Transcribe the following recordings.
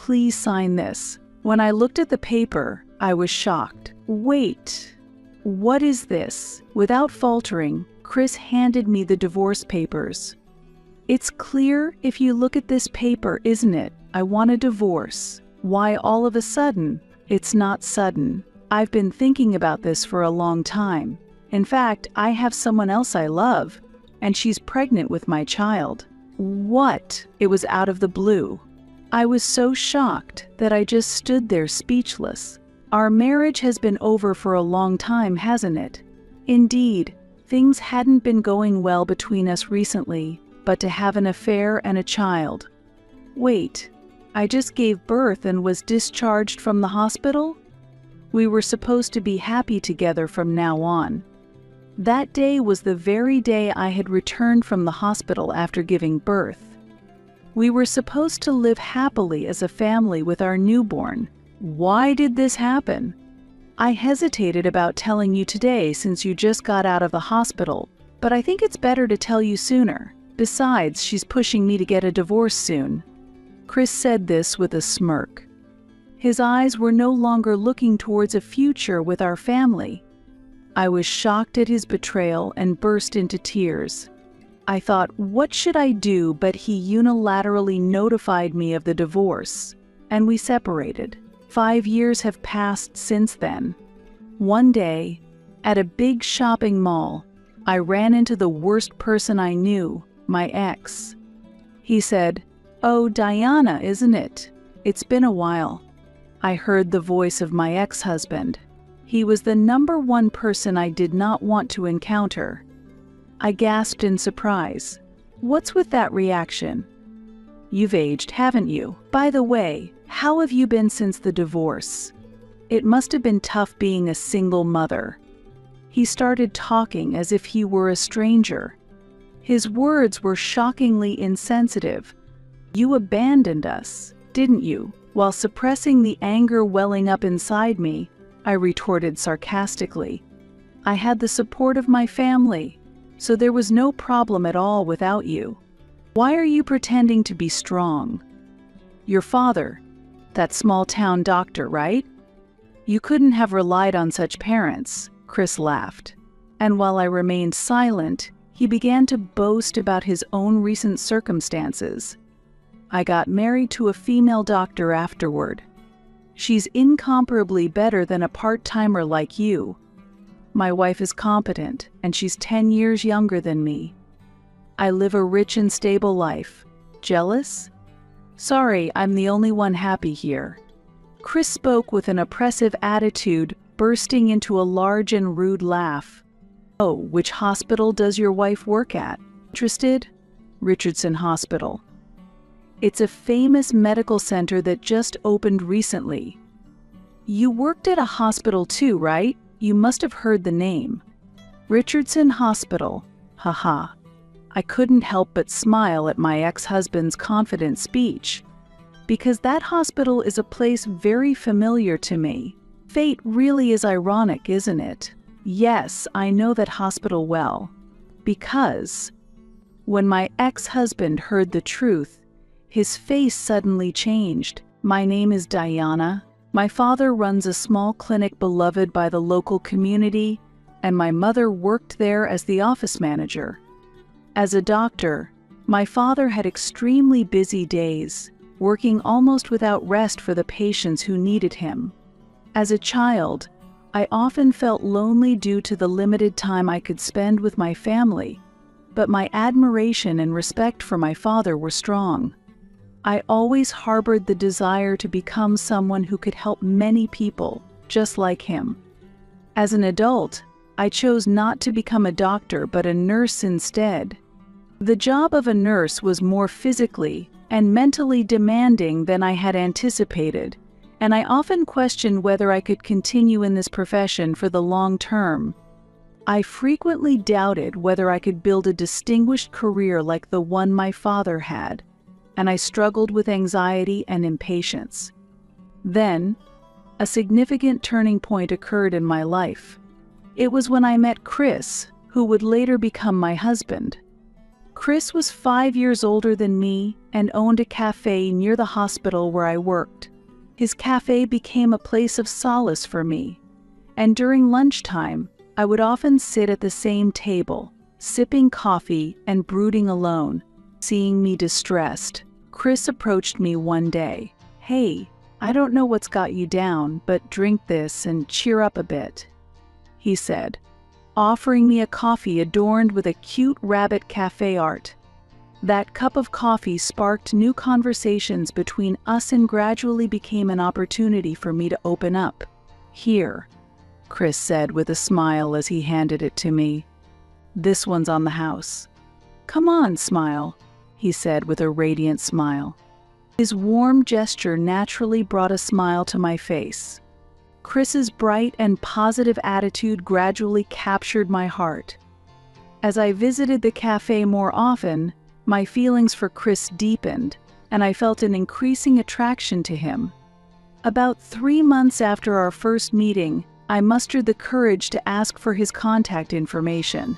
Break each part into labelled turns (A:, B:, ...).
A: please sign this?" When I looked at the paper, I was shocked. "Wait, what is this?" Without faltering, Chris handed me the divorce papers. "It's clear if you look at this paper, isn't it? I want a divorce. Why all of a sudden?" "It's not sudden. I've been thinking about this for a long time. In fact, I have someone else I love, and she's pregnant with my child." "What?" It was out of the blue. I was so shocked that I just stood there speechless. Our marriage has been over for a long time, hasn't it? Indeed, things hadn't been going well between us recently, but to have an affair and a child. Wait, I just gave birth and was discharged from the hospital? We were supposed to be happy together from now on. That day was the very day I had returned from the hospital after giving birth. We were supposed to live happily as a family with our newborn. Why did this happen? I hesitated about telling you today since you just got out of the hospital, but I think it's better to tell you sooner. Besides, she's pushing me to get a divorce soon. Chris said this with a smirk. His eyes were no longer looking towards a future with our family. I was shocked at his betrayal and burst into tears. I thought, what should I do? But he unilaterally notified me of the divorce, and we separated. 5 years have passed since then. One day, at a big shopping mall, I ran into the worst person I knew, my ex. He said, "Oh, Diana, isn't it? It's been a while." I heard the voice of my ex-husband. He was the #1 person I did not want to encounter. I gasped in surprise. "What's with that reaction?" "You've aged, haven't you? By the way, how have you been since the divorce? It must have been tough being a single mother." He started talking as if he were a stranger. His words were shockingly insensitive. "You abandoned us, didn't you?" While suppressing the anger welling up inside me, I retorted sarcastically. "I had the support of my family, so there was no problem at all without you. Why are you pretending to be strong? Your father, that small-town doctor, right? You couldn't have relied on such parents." Chris laughed. And while I remained silent, he began to boast about his own recent circumstances. "I got married to a female doctor afterward. She's incomparably better than a part-timer like you. My wife is competent, and she's 10 years younger than me. I live a rich and stable life. Jealous? Sorry, I'm the only one happy here." Chris spoke with an oppressive attitude, bursting into a large and rude laugh. "Oh, which hospital does your wife work at? Interested? Richardson Hospital. It's a famous medical center that just opened recently. You worked at a hospital too, right? You must have heard the name. Richardson Hospital. Haha." I couldn't help but smile at my ex-husband's confident speech, because that hospital is a place very familiar to me. Fate really is ironic, isn't it? Yes, I know that hospital well, because when my ex-husband heard the truth, his face suddenly changed. "My name is Diana. My father runs a small clinic beloved by the local community, and my mother worked there as the office manager. As a doctor, my father had extremely busy days, working almost without rest for the patients who needed him. As a child, I often felt lonely due to the limited time I could spend with my family, but my admiration and respect for my father were strong. I always harbored the desire to become someone who could help many people, just like him. As an adult, I chose not to become a doctor but a nurse instead. The job of a nurse was more physically and mentally demanding than I had anticipated, and I often questioned whether I could continue in this profession for the long term. I frequently doubted whether I could build a distinguished career like the one my father had, and I struggled with anxiety and impatience. Then, a significant turning point occurred in my life. It was when I met Chris, who would later become my husband. Chris was 5 years older than me and owned a cafe near the hospital where I worked. His cafe became a place of solace for me, and during lunchtime, I would often sit at the same table, sipping coffee and brooding alone. Seeing me distressed, Chris approached me one day. "Hey, I don't know what's got you down, but drink this and cheer up a bit," he said, offering me a coffee adorned with a cute rabbit cafe art. That cup of coffee sparked new conversations between us and gradually became an opportunity for me to open up. "Here," Chris said with a smile as he handed it to me. "This one's on the house." "Come on, smile," he said with a radiant smile. His warm gesture naturally brought a smile to my face. Chris's bright and positive attitude gradually captured my heart. As I visited the cafe more often, my feelings for Chris deepened, and I felt an increasing attraction to him. About 3 months after our first meeting, I mustered the courage to ask for his contact information.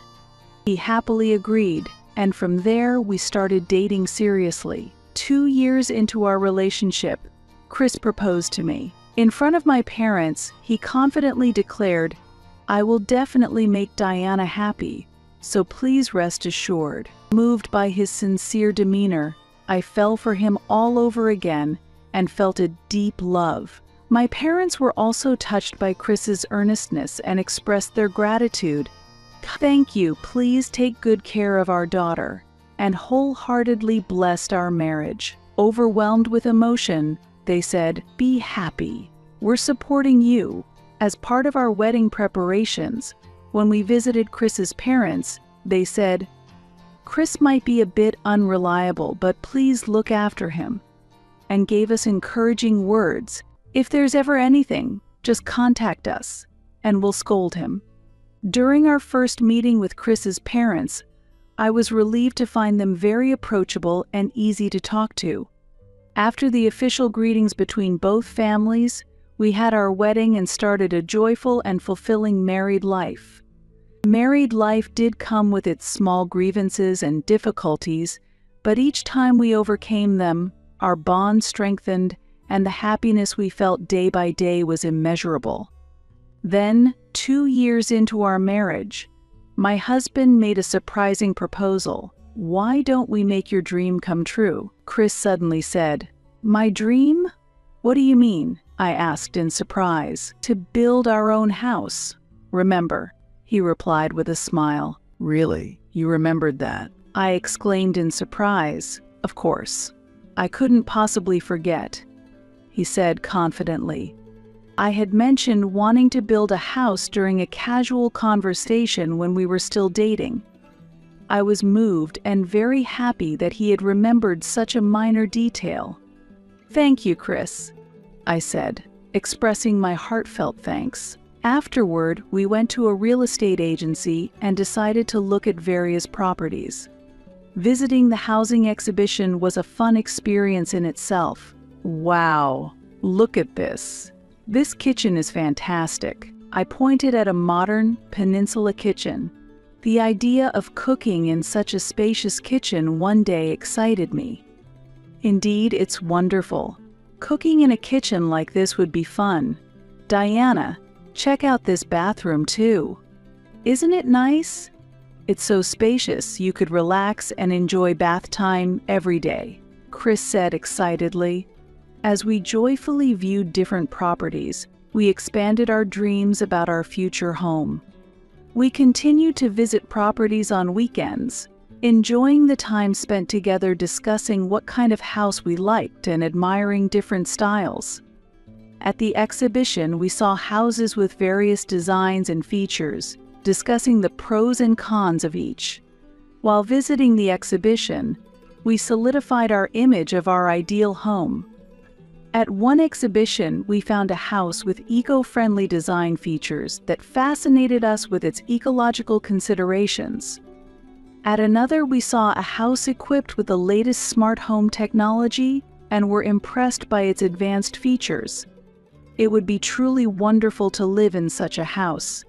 A: He happily agreed, and from there we started dating seriously. 2 years into our relationship, Chris proposed to me. In front of my parents, he confidently declared, "I will definitely make Diana happy, so please rest assured." Moved by his sincere demeanor, I fell for him all over again and felt a deep love. My parents were also touched by Chris's earnestness and expressed their gratitude. "Thank you, please take good care of our daughter," and wholeheartedly blessed our marriage. Overwhelmed with emotion, they said, "Be happy. We're supporting you." As part of our wedding preparations, when we visited Chris's parents, they said, "Chris might be a bit unreliable, but please look after him," and gave us encouraging words. "If there's ever anything, just contact us, and we'll scold him." During our first meeting with Chris's parents, I was relieved to find them very approachable and easy to talk to. After the official greetings between both families, we had our wedding and started a joyful and fulfilling married life. Married life did come with its small grievances and difficulties, but each time we overcame them, our bond strengthened, and the happiness we felt day by day was immeasurable. Then, 2 years into our marriage, my husband made a surprising proposal. "Why don't we make your dream come true?" Chris suddenly said. "My dream? What do you mean?" I asked in surprise. "To build our own house. Remember," he replied with a smile. "Really? You remembered that?" I exclaimed in surprise. "Of course. I couldn't possibly forget," he said confidently. I had mentioned wanting to build a house during a casual conversation when we were still dating. I was moved and very happy that he had remembered such a minor detail. "Thank you, Chris," I said, expressing my heartfelt thanks. Afterward, we went to a real estate agency and decided to look at various properties. Visiting the housing exhibition was a fun experience in itself. "Wow, look at this. This kitchen is fantastic." I pointed at a modern peninsula kitchen. The idea of cooking in such a spacious kitchen one day excited me. "Indeed, it's wonderful. Cooking in a kitchen like this would be fun. Diana, check out this bathroom too. Isn't it nice? It's so spacious you could relax and enjoy bath time every day," Chris said excitedly. As we joyfully viewed different properties, we expanded our dreams about our future home. We continued to visit properties on weekends, enjoying the time spent together discussing what kind of house we liked and admiring different styles. At the exhibition, we saw houses with various designs and features, discussing the pros and cons of each. While visiting the exhibition, we solidified our image of our ideal home. At one exhibition, we found a house with eco-friendly design features that fascinated us with its ecological considerations. At another, we saw a house equipped with the latest smart home technology and were impressed by its advanced features. "It would be truly wonderful to live in such a house,"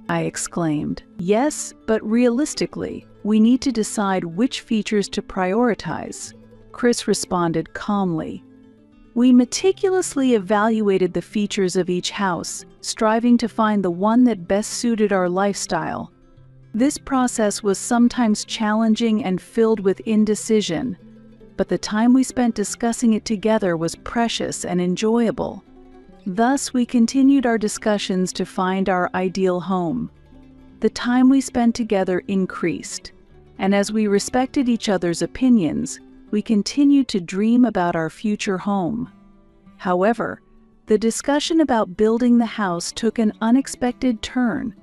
A: I exclaimed. "Yes, but realistically, We need to decide which features to prioritize, Chris responded calmly. We meticulously evaluated the features of each house, striving to find the one that best suited our lifestyle. This process was sometimes challenging and filled with indecision, but the time we spent discussing it together was precious and enjoyable. Thus, we continued our discussions to find our ideal home. The time we spent together increased, and as we respected each other's opinions, we continued to dream about our future home. However, the discussion about building the house took an unexpected turn.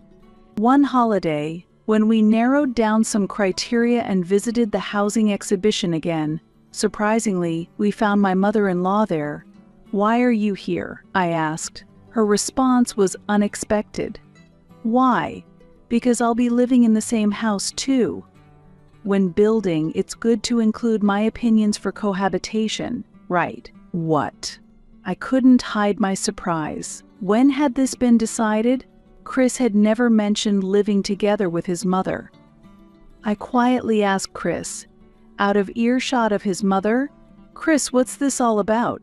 A: One holiday, when we narrowed down some criteria and visited the housing exhibition again, surprisingly, we found my mother-in-law there. "Why are you here?" I asked. Her response was unexpected. "Why? Because I'll be living in the same house too. When building, it's good to include my opinions for cohabitation, right?" "What?" I couldn't hide my surprise. When had this been decided? Chris had never mentioned living together with his mother. I quietly asked Chris, out of earshot of his mother, "Chris, what's this all about?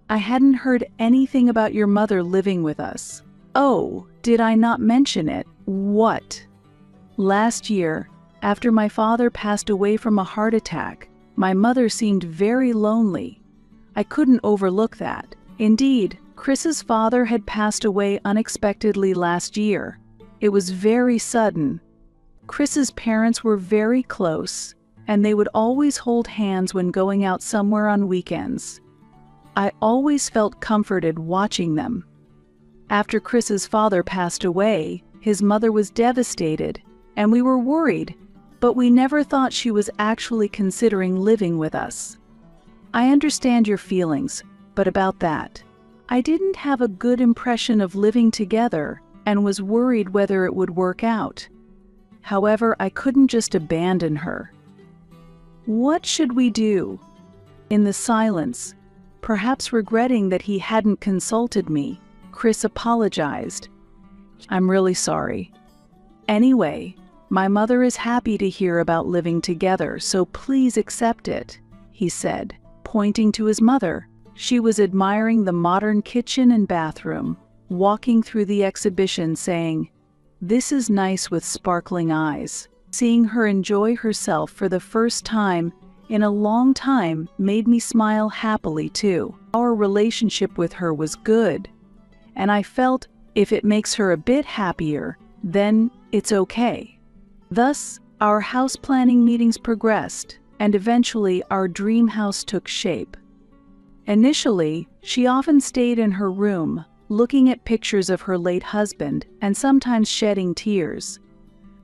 A: I hadn't heard anything about your mother living with us." "Oh, did I not mention it? What?" "Last year, after my father passed away from a heart attack, my mother seemed very lonely. I couldn't overlook that. Indeed, Chris's father had passed away unexpectedly last year. It was very sudden. Chris's parents were very close, and they would always hold hands when going out somewhere on weekends. I always felt comforted watching them. After Chris's father passed away, his mother was devastated, and we were worried, but we never thought she was actually considering living with us. I understand your feelings, but about that, I didn't have a good impression of living together and was worried whether it would work out. However, I couldn't just abandon her. What should we do?" In the silence, perhaps regretting that he hadn't consulted me, Chris apologized. "I'm really sorry. Anyway, my mother is happy to hear about living together, so please accept it," he said, pointing to his mother. She was admiring the modern kitchen and bathroom, walking through the exhibition saying, "This is nice," with sparkling eyes. Seeing her enjoy herself for the first time in a long time made me smile happily too. Our relationship with her was good, and I felt if it makes her a bit happier, then it's okay. Thus, our house planning meetings progressed, and eventually our dream house took shape. Initially, she often stayed in her room, looking at pictures of her late husband and sometimes shedding tears.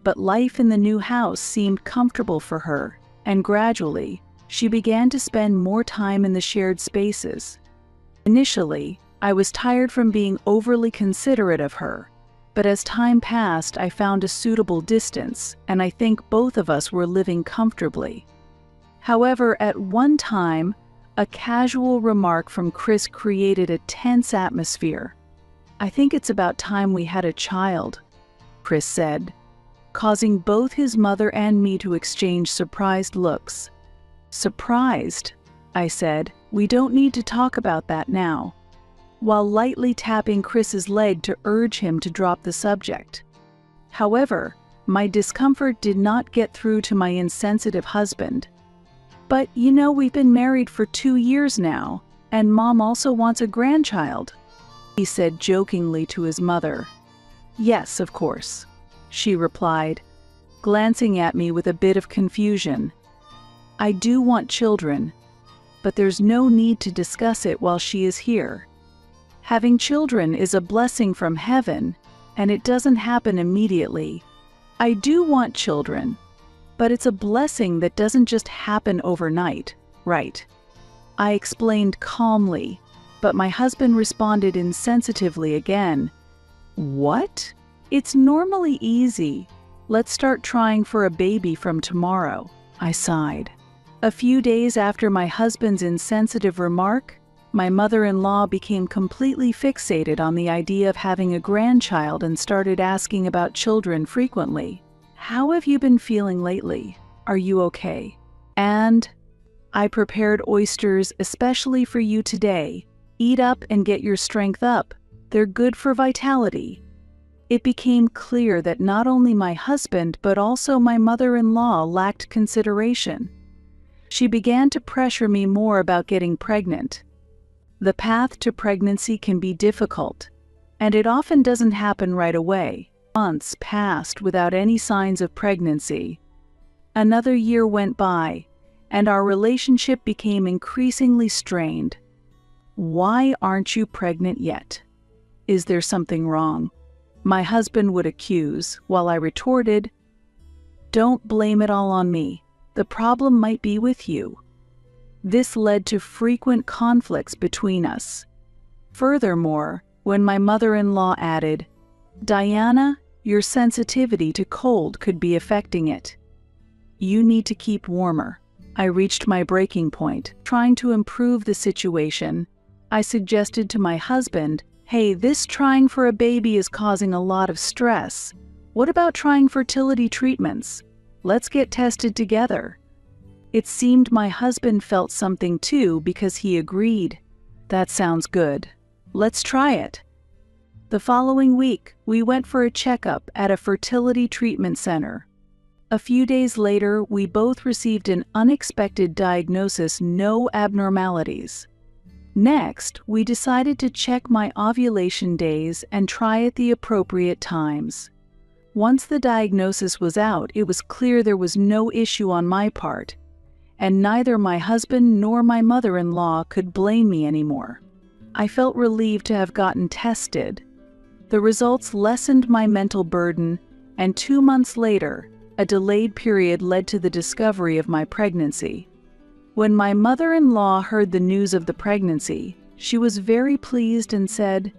A: But life in the new house seemed comfortable for her, and gradually, she began to spend more time in the shared spaces. Initially, I was tired from being overly considerate of her, but as time passed, I found a suitable distance, and I think both of us were living comfortably. However, at one time, a casual remark from Chris created a tense atmosphere. "I think it's about time we had a child," Chris said, causing both his mother and me to exchange surprised looks. "Surprised?" I said. "We don't need to talk about that now," while lightly tapping Chris's leg to urge him to drop the subject. However, my discomfort did not get through to my insensitive husband. "But you know, we've been married for 2 years now, and Mom also wants a grandchild," he said jokingly to his mother. "Yes, of course," she replied, glancing at me with a bit of confusion. "I do want children, but there's no need to discuss it while she is here. Having children is a blessing from heaven, and it doesn't happen immediately. I do want children, but it's a blessing that doesn't just happen overnight, right?" I explained calmly, but my husband responded insensitively again. "What? It's normally easy. Let's start trying for a baby from tomorrow," I sighed. A few days after my husband's insensitive remark, my mother-in-law became completely fixated on the idea of having a grandchild and started asking about children frequently. How have you been feeling lately? Are you okay? And I prepared oysters especially for you today. Eat up and get your strength up. They're good for vitality. It became clear that not only my husband but also my mother-in-law lacked consideration. She began to pressure me more about getting pregnant. The path to pregnancy can be difficult, and it often doesn't happen right away. Months passed without any signs of pregnancy. Another year went by, and our relationship became increasingly strained. "Why aren't you pregnant yet? Is there something wrong?" my husband would accuse, while I retorted, "Don't blame it all on me. The problem might be with you." This led to frequent conflicts between us. Furthermore, when my mother-in-law added, "Diana, your sensitivity to cold could be affecting it. You need to keep warmer," I reached my breaking point. Trying to improve the situation, I suggested to my husband, "Hey, this trying for a baby is causing a lot of stress. What about trying fertility treatments? Let's get tested together." It seemed my husband felt something too because he agreed. "That sounds good. Let's try it." The following week, we went for a checkup at a fertility treatment center. A few days later, we both received an unexpected diagnosis: no abnormalities. Next, we decided to check my ovulation days and try at the appropriate times. Once the diagnosis was out, it was clear there was no issue on my part, and neither my husband nor my mother-in-law could blame me anymore. I felt relieved to have gotten tested. The results lessened my mental burden, and 2 months later, a delayed period led to the discovery of my pregnancy. When my mother-in-law heard the news of the pregnancy, she was very pleased and said,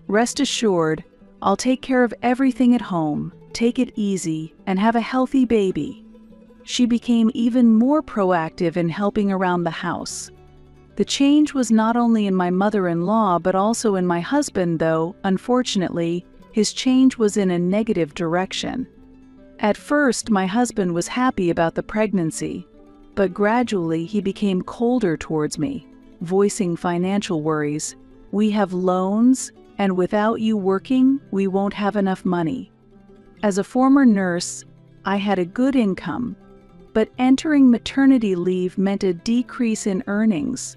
A: "Rest assured, I'll take care of everything at home. Take it easy and have a healthy baby." She became even more proactive in helping around the house. The change was not only in my mother-in-law but also in my husband, though, unfortunately, his change was in a negative direction. At first, my husband was happy about the pregnancy, but gradually he became colder towards me, voicing financial worries. "We have loans, and without you working, we won't have enough money." As a former nurse, I had a good income, but entering maternity leave meant a decrease in earnings.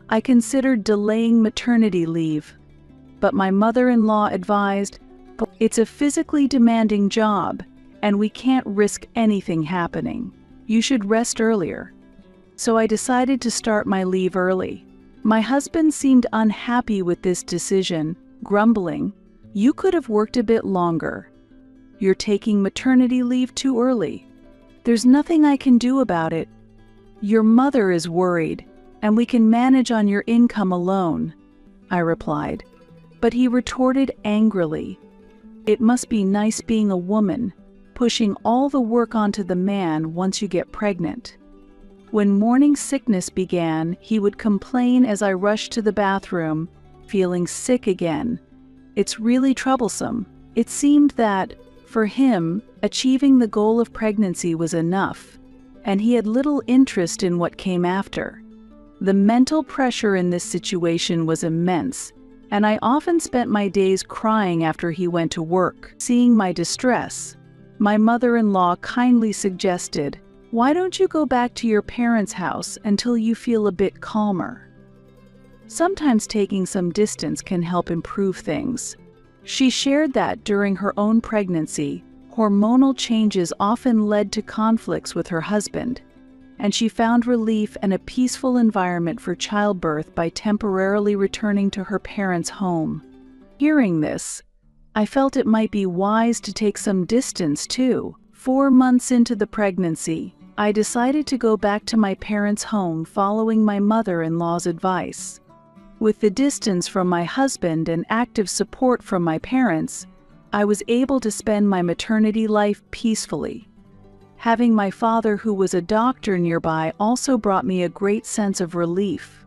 A: I considered delaying maternity leave, but my mother-in-law advised, "It's a physically demanding job, and we can't risk anything happening. You should rest earlier." So I decided to start my leave early. My husband seemed unhappy with this decision, grumbling, "You could have worked a bit longer. You're taking maternity leave too early. There's nothing I can do about it. Your mother is worried, and we can manage on your income alone," I replied. But he retorted angrily, "It must be nice being a woman, pushing all the work onto the man once you get pregnant." When morning sickness began, he would complain as I rushed to the bathroom, feeling sick again. It's really troublesome. It seemed that, for him, achieving the goal of pregnancy was enough, and he had little interest in what came after. The mental pressure in this situation was immense, and I often spent my days crying after he went to work. Seeing my distress, my mother-in-law kindly suggested, "Why don't you go back to your parents' house until you feel a bit calmer?" Sometimes taking some distance can help improve things. She shared that during her own pregnancy, hormonal changes often led to conflicts with her husband, and she found relief and a peaceful environment for childbirth by temporarily returning to her parents' home. Hearing this, I felt it might be wise to take some distance too. 4 months into the pregnancy, I decided to go back to my parents' home following my mother-in-law's advice. With the distance from my husband and active support from my parents, I was able to spend my maternity life peacefully. Having my father, who was a doctor, nearby also brought me a great sense of relief.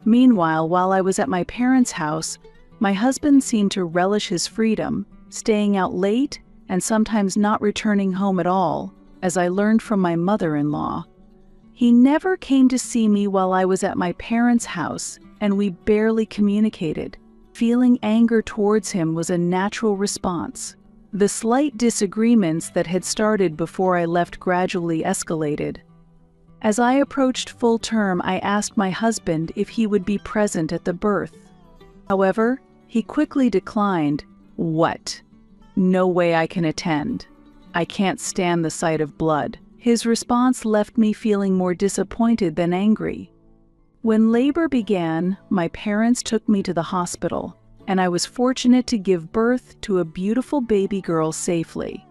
A: Meanwhile, while I was at my parents' house, my husband seemed to relish his freedom, staying out late and sometimes not returning home at all, as I learned from my mother-in-law. He never came to see me while I was at my parents' house, and we barely communicated. Feeling anger towards him was a natural response. The slight disagreements that had started before I left gradually escalated. As I approached full term, I asked my husband if he would be present at the birth. However, he quickly declined. "What? No way I can attend. I can't stand the sight of blood." His response left me feeling more disappointed than angry. When labor began, my parents took me to the hospital, and I was fortunate to give birth to a beautiful baby girl safely.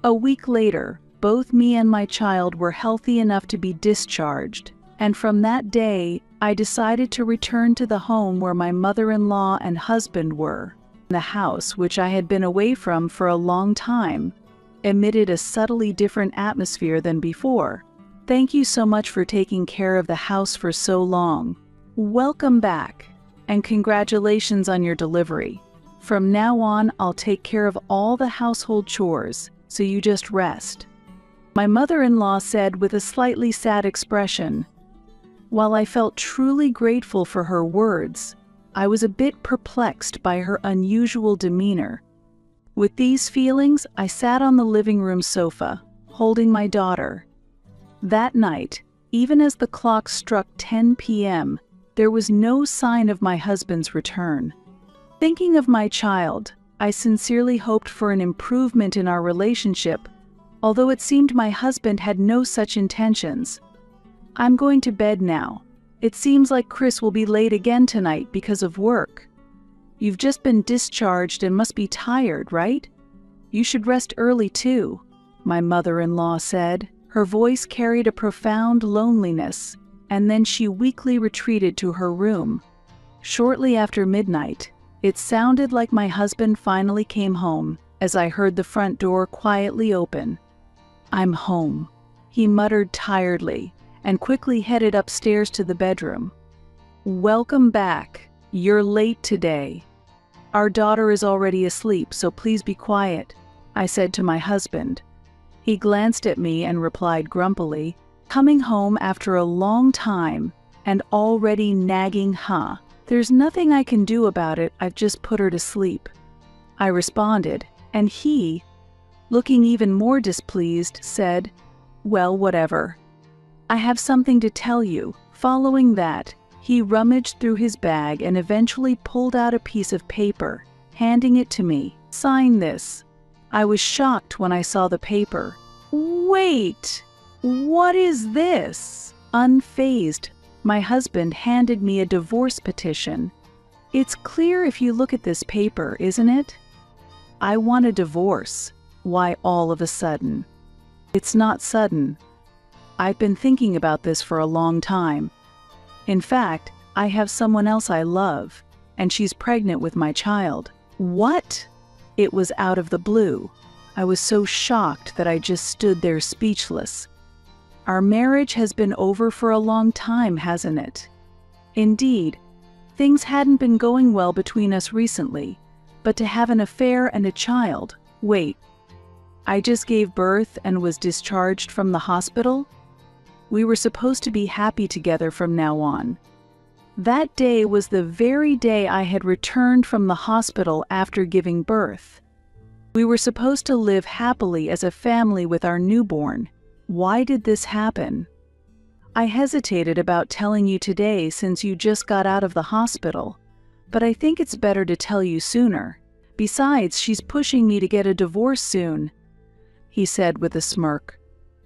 A: A week later, both me and my child were healthy enough to be discharged, and from that day, I decided to return to the home where my mother-in-law and husband were. The house, which I had been away from for a long time, emitted a subtly different atmosphere than before. Thank you so much for taking care of the house for so long. Welcome back, and congratulations on your delivery. From now on, I'll take care of all the household chores, so you just rest," my mother-in-law said with a slightly sad expression. While I felt truly grateful for her words, I was a bit perplexed by her unusual demeanor. With these feelings, I sat on the living room sofa, holding my daughter. That night, even as the clock struck 10 p.m., there was no sign of my husband's return. Thinking of my child, I sincerely hoped for an improvement in our relationship, although it seemed my husband had no such intentions. "I'm going to bed now. It seems like Chris will be late again tonight because of work. You've just been discharged and must be tired, right? You should rest early too," my mother-in-law said. Her voice carried a profound loneliness, and then she weakly retreated to her room. Shortly after midnight, it sounded like my husband finally came home as I heard the front door quietly open. "I'm home," he muttered tiredly, and quickly headed upstairs to the bedroom. "Welcome back. You're late today. Our daughter is already asleep, so please be quiet," I said to my husband. He glanced at me and replied grumpily, "Coming home after a long time and already nagging, huh? There's nothing I can do about it, I've just put her to sleep," I responded, and he, looking even more displeased, said, "Well, whatever. I have something to tell you." Following that, he rummaged through his bag and eventually pulled out a piece of paper, handing it to me. "Sign this." I was shocked when I saw the paper. "Wait! What is this?" Unfazed, my husband handed me a divorce petition. "It's clear if you look at this paper, isn't it? I want a divorce. Why all of a sudden?" "It's not sudden. I've been thinking about this for a long time. In fact, I have someone else I love, and she's pregnant with my child." "What?" It was out of the blue. I was so shocked that I just stood there speechless. Our marriage has been over for a long time, hasn't it? Indeed, things hadn't been going well between us recently, but to have an affair and a child— Wait, I just gave birth and was discharged from the hospital? We were supposed to be happy together from now on. That day was the very day I had returned from the hospital after giving birth. We were supposed to live happily as a family with our newborn. Why did this happen? I hesitated about telling you today since you just got out of the hospital, but I think it's better to tell you sooner. Besides, she's pushing me to get a divorce soon," he said with a smirk.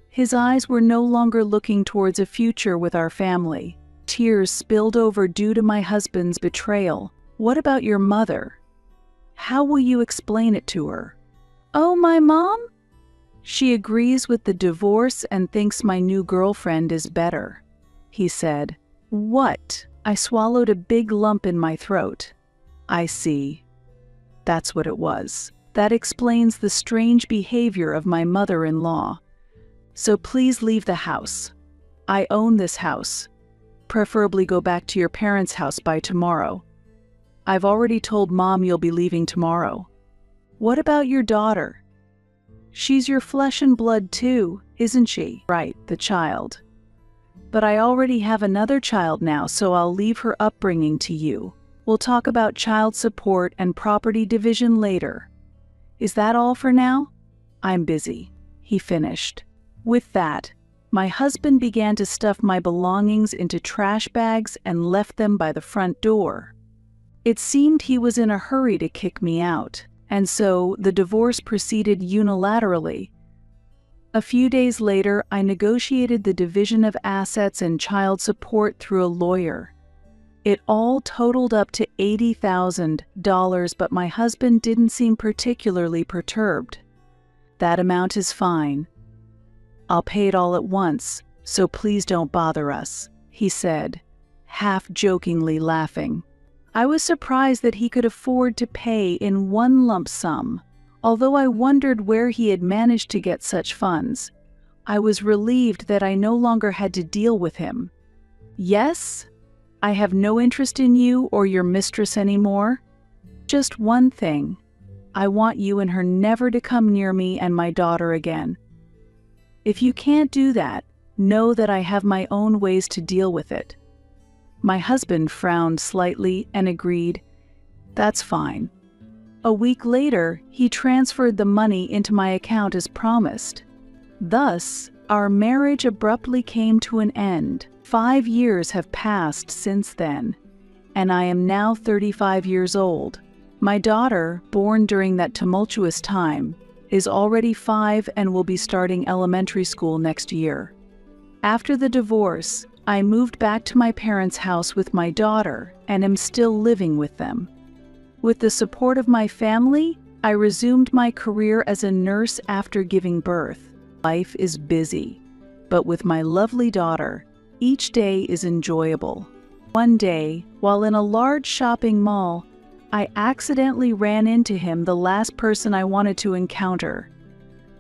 A: His eyes were no longer looking towards a future with our family. Tears spilled over due to my husband's betrayal. "What about your mother? How will you explain it to her?" "Oh, my mom? She agrees with the divorce and thinks my new girlfriend is better," he said. "What?" I swallowed a big lump in my throat. "I see. That's what it was. That explains the strange behavior of my mother-in-law. So please leave the house. I own this house. Preferably go back to your parents' house by tomorrow. I've already told Mom you'll be leaving tomorrow." "What about your daughter? She's your flesh and blood too, isn't she? Right, the child. But I already have another child now, so I'll leave her upbringing to you. We'll talk about child support and property division later. Is that all for now? I'm busy, he finished. With that, my husband began to stuff my belongings into trash bags and left them by the front door. It seemed he was in a hurry to kick me out, and so the divorce proceeded unilaterally. A few days later, I negotiated the division of assets and child support through a lawyer. It all totaled up to $80,000, but my husband didn't seem particularly perturbed. That amount is fine. I'll pay it all at once, so please don't bother us, he said, half-jokingly laughing. I was surprised that he could afford to pay in one lump sum. Although I wondered where he had managed to get such funds, I was relieved that I no longer had to deal with him. Yes, I have no interest in you or your mistress anymore. Just one thing. I want you and her never to come near me and my daughter again. If you can't do that, know that I have my own ways to deal with it. My husband frowned slightly and agreed, "That's fine." A week later, he transferred the money into my account as promised. Thus, our marriage abruptly came to an end. 5 years have passed since then, and I am now 35 years old. My daughter, born during that tumultuous time, is already 5 and will be starting elementary school next year. After the divorce, I moved back to my parents' house with my daughter and am still living with them. With the support of my family, I resumed my career as a nurse after giving birth. Life is busy, but with my lovely daughter, each day is enjoyable. One day, while in a large shopping mall, I accidentally ran into him, the last person I wanted to encounter.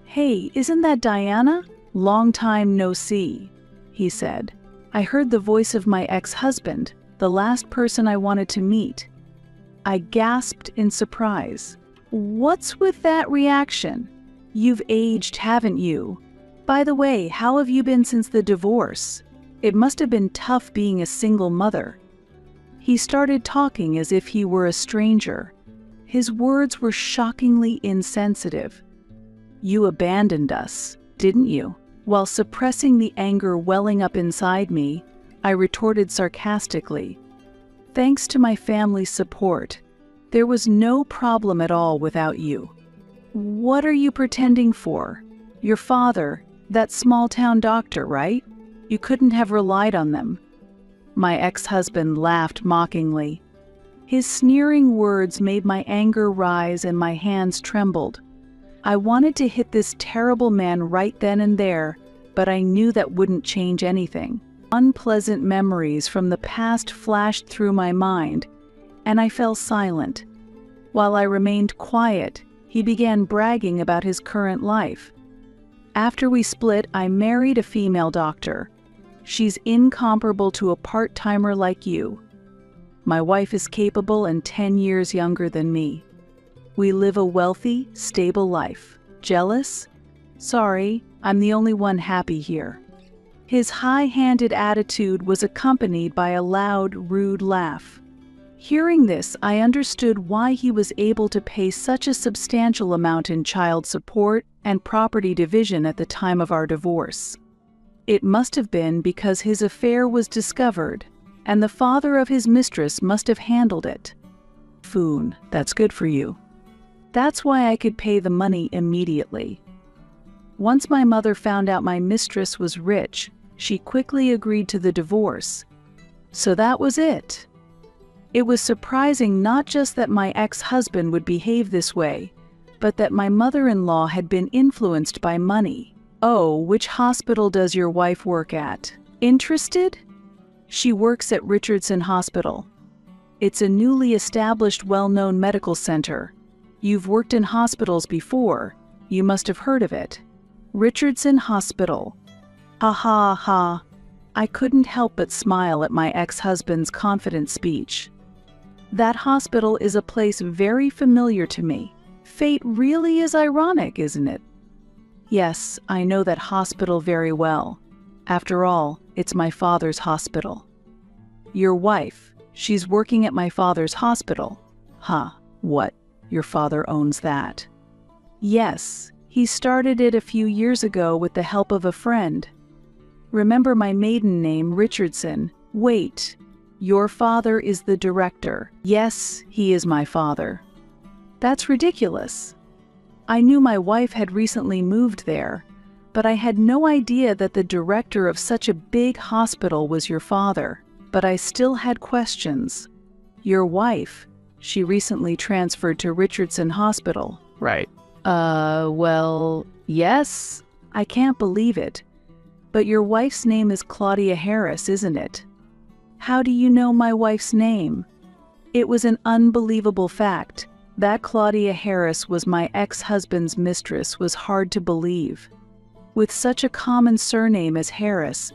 A: "Hey, isn't that Diana? Long time no see," he said. I heard the voice of my ex-husband, the last person I wanted to meet. I gasped in surprise. "What's with that reaction? You've aged, haven't you? By the way, how have you been since the divorce? It must have been tough being a single mother." He started talking as if he were a stranger. His words were shockingly insensitive. "You abandoned us, didn't you?" While suppressing the anger welling up inside me, I retorted sarcastically, "Thanks to my family's support, there was no problem at all without you." "What are you pretending for? Your father, that small-town doctor, right? You couldn't have relied on them." My ex-husband laughed mockingly. His sneering words made my anger rise and my hands trembled. I wanted to hit this terrible man right then and there, but I knew that wouldn't change anything. Unpleasant memories from the past flashed through my mind, and I fell silent. While I remained quiet, he began bragging about his current life. "After we split, I married a female doctor. She's incomparable to a part-timer like you. My wife is capable and 10 years younger than me. We live a wealthy, stable life. Jealous? Sorry, I'm the only one happy here." His high-handed attitude was accompanied by a loud, rude laugh. Hearing this, I understood why he was able to pay such a substantial amount in child support and property division at the time of our divorce. It must have been because his affair was discovered, and the father of his mistress must have handled it. "Foon, that's good for you." That's why I could pay the money immediately. Once my mother found out my mistress was rich, she quickly agreed to the divorce. So that was it. It was surprising not just that my ex-husband would behave this way, but that my mother-in-law had been influenced by money. "Oh, which hospital does your wife work at? Interested?" "She works at Richardson Hospital. It's a newly established, well-known medical center. You've worked in hospitals before. You must have heard of it. Richardson Hospital." Ha ha ha. I couldn't help but smile at my ex-husband's confident speech. That hospital is a place very familiar to me. Fate really is ironic, isn't it? Yes, I know that hospital very well. After all, it's my father's hospital. Your wife, she's working at my father's hospital. Huh, what? Your father owns that? Yes, he started it a few years ago with the help of a friend. Remember my maiden name, Richardson? Wait, your father is the director. Yes, he is my father. That's ridiculous. I knew my wife had recently moved there, but I had no idea that the director of such a big hospital was your father. But I still had questions. Your wife, she recently transferred to Richardson Hospital.
B: Right.
A: Well, yes. I can't believe it. But your wife's name is Claudia Harris, isn't it? How do you know my wife's name? It was an unbelievable fact. That Claudia Harris was my ex-husband's mistress was hard to believe. With such a common surname as Harris,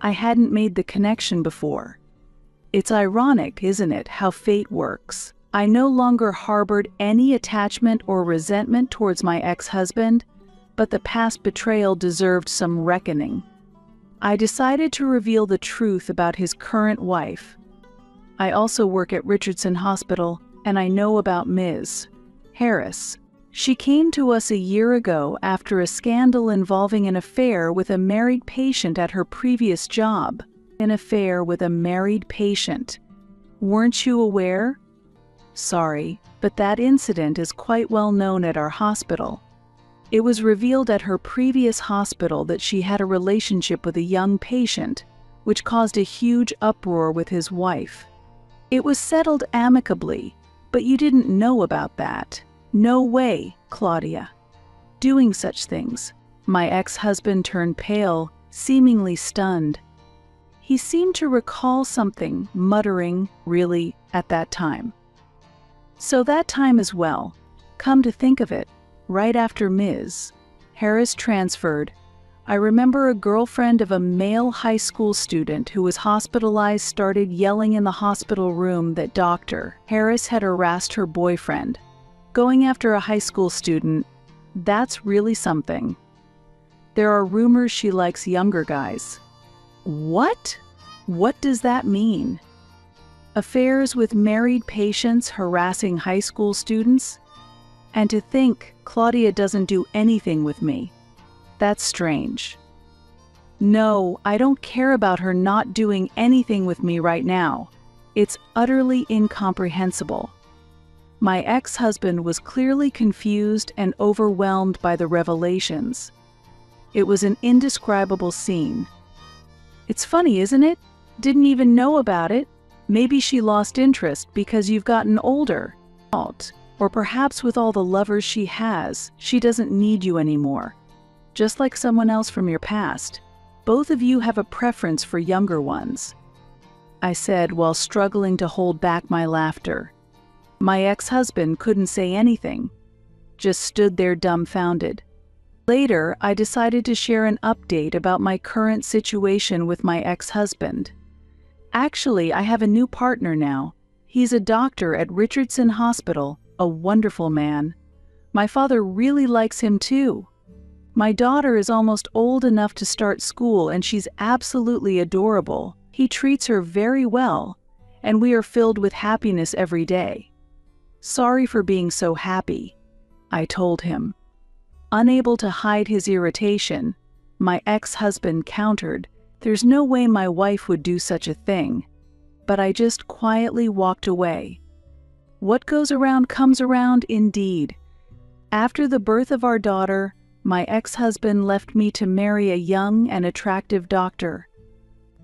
A: I hadn't made the connection before. It's ironic, isn't it, how fate works? I no longer harbored any attachment or resentment towards my ex-husband, but the past betrayal deserved some reckoning. I decided to reveal the truth about his current wife. I also work at Richardson Hospital, and I know about Ms. Harris. She came to us a year ago after a scandal involving an affair with a married patient at her previous job. An affair with a married patient. Weren't you aware? Sorry, but that incident is quite well known at our hospital. It was revealed at her previous hospital that she had a relationship with a young patient, which caused a huge uproar with his wife. It was settled amicably, but you didn't know about that. No way, Claudia. Doing such things. My ex-husband turned pale, seemingly stunned. He seemed to recall something, muttering, really, at that time. So that time as well, come to think of it, right after Ms. Harris transferred, I remember a girlfriend of a male high school student who was hospitalized started yelling in the hospital room that Dr. Harris had harassed her boyfriend. Going after a high school student, that's really something. There are rumors she likes younger guys. What? What does that mean? Affairs with married patients harassing high school students? And to think Claudia doesn't do anything with me. That's strange. No, I don't care about her not doing anything with me right now. It's utterly incomprehensible. My ex-husband was clearly confused and overwhelmed by the revelations. It was an indescribable scene. It's funny, isn't it? Didn't even know about it. Maybe she lost interest because you've gotten older. Or perhaps with all the lovers she has, she doesn't need you anymore. Just like someone else from your past. Both of you have a preference for younger ones, I said while struggling to hold back my laughter. My ex-husband couldn't say anything, just stood there dumbfounded. Later, I decided to share an update about my current situation with my ex-husband. Actually, I have a new partner now. He's a doctor at Richardson Hospital, a wonderful man. My father really likes him too. My daughter is almost old enough to start school and she's absolutely adorable. He treats her very well, and we are filled with happiness every day. Sorry for being so happy, I told him. Unable to hide his irritation, my ex-husband countered, "There's no way my wife would do such a thing." But I just quietly walked away. What goes around comes around indeed. After the birth of our daughter, my ex-husband left me to marry a young and attractive doctor.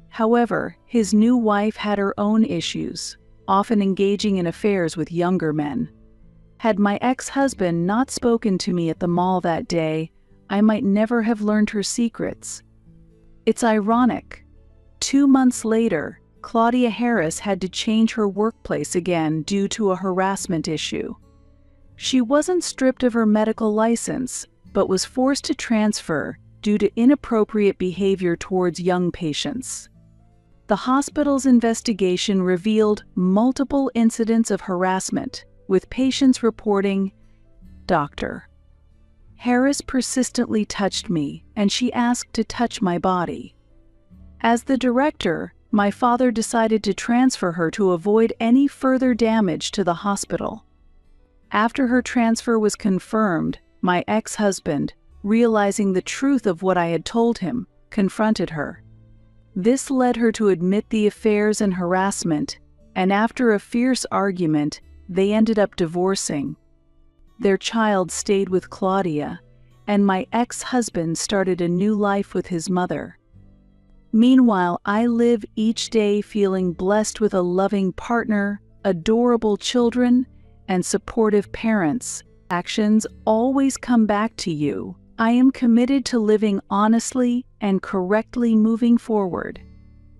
A: However, his new wife had her own issues, often engaging in affairs with younger men. Had my ex-husband not spoken to me at the mall that day, I might never have learned her secrets. It's ironic. 2 months later, Claudia Harris had to change her workplace again due to a harassment issue. She wasn't stripped of her medical license, but was forced to transfer due to inappropriate behavior towards young patients. The hospital's investigation revealed multiple incidents of harassment, with patients reporting, "Dr. Harris persistently touched me, and she asked to touch my body. As the director, my father decided to transfer her to avoid any further damage to the hospital. After her transfer was confirmed, my ex-husband, realizing the truth of what I had told him, confronted her. This led her to admit the affairs and harassment, and after a fierce argument, they ended up divorcing. Their child stayed with Claudia, and my ex-husband started a new life with his mother. Meanwhile, I live each day feeling blessed with a loving partner, adorable children, and supportive parents. Actions always come back to you. I am committed to living honestly and correctly moving forward.